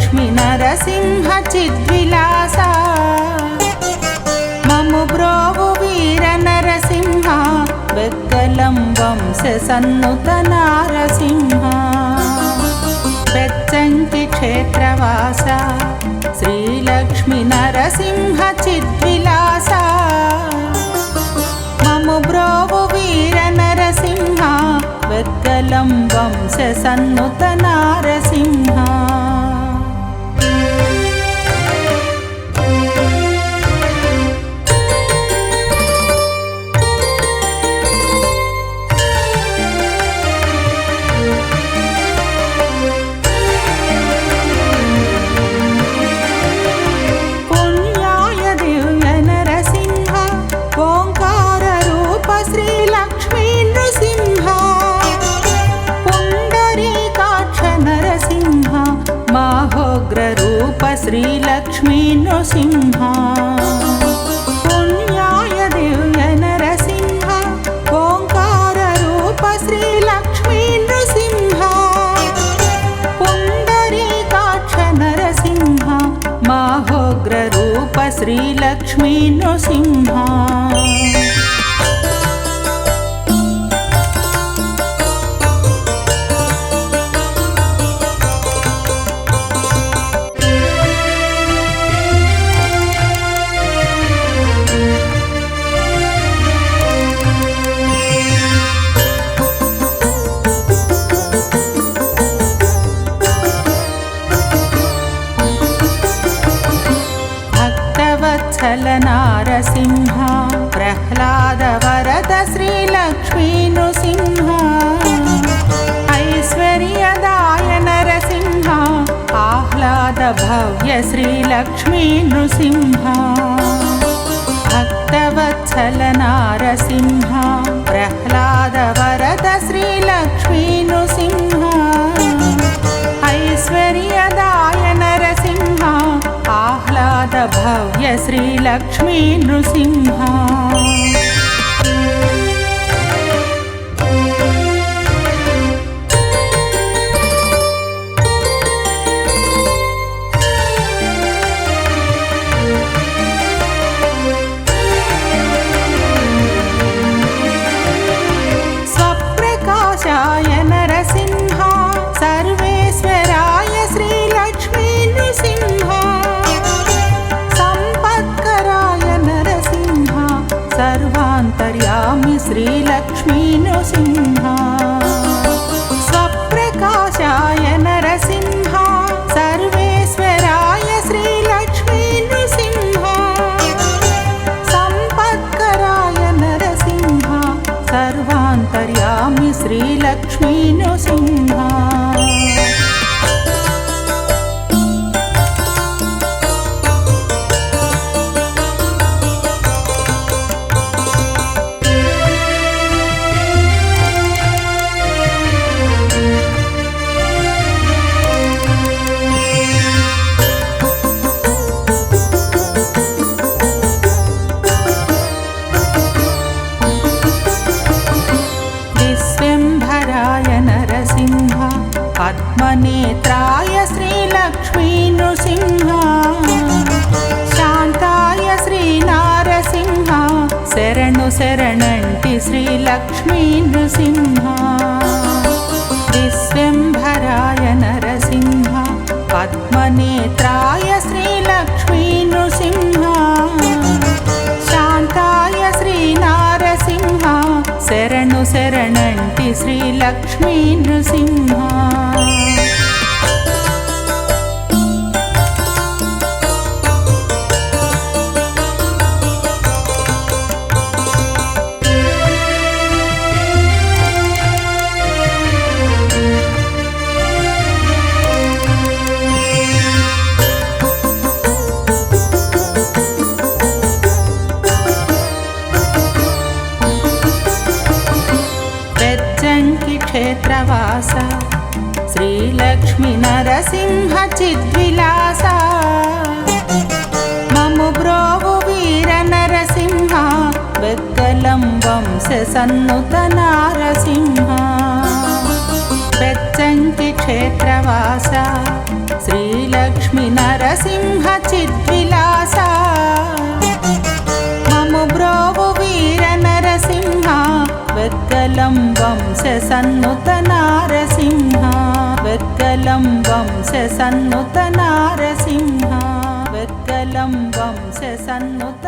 श्रीलक्ष्मी नरसिंह चिद्विलासा ममु ब्रोवु वीर नरसिंह वेक्कलं वंश सन्नुत नारसिंह बेच्चंकी क्षेत्रवासा श्रीलक्ष्मी नरसिंह चिद्विलासा ममु ब्रोवु वीर नरसिंह वेक्कलं वंश सन्नुत नारसिंह श्रीलक्ष्मी नृसिंह पुण्याय दिव्य नरसिंह ओंकार रूप श्रीलक्ष्मी नृसिंह पुंडरीकाक्ष नरसिंह माहोग्र रूप श्रीलक्ष्मी नृसिंह नारसिंह प्रह्लाद वरद श्रीलक्ष्मी नृसिंह ऐश्वर्यदाय नरसिंह आह्लाद भव्य श्रीलक्ष्मी नृसिंह भक्तवत्सल नारसिंह प्रह्लाद वरद श्रीलक्ष्मी नृसिंह ऐश्वर्यदाय नरसिंह आह्लाद भव्य श्रीलक्ष्मी नृसिंह स्वप्रकाशाय नरसिंह सर्वेश्वराय श्रीलक्ष्मी नृसिंह सर्वान्तर्यामि श्रीलक्ष्मी नृसिंह स्वप्रकाशाय नरसिंह सर्वेश्वराय श्रीलक्ष्मी नृसिंह सम्पत्कराय नरसिंह सर्वान्तर्यामि श्रीलक्ष्मी नृसिंह पद्मनेत्राय श्रीलक्ष्मी नृसिंह शांताय श्रीनारसिंह शरणु शरणंटि श्रीलक्ष्मी नृसिंह विश्वंभराय नरसिंह पद्मनेत्राय श्रीलक्ष्मी नृसिंह शांताय श्रीनारसिंह शरणु शरणंटि श्रीलक्ष्मी नृसिंह क्षेत्रवासा श्रीलक्ष्मी नरसिंह चिद्विलासा ममु ब्रोवु वीर नरसिंह वेक्कलं वंश सन्नुत नारसिंह बेच्चंकी क्षेत्रवासा श्रीलक्ष्मी నరసింహ చిద్విలాస మము బ్రోవు వీర నరసింహ వెక్కలం వంశ సన్నుత నారసింహ వెక్కలం వంశ సన్నుత నారసింహ వెక్కలం వంశ సన్నుత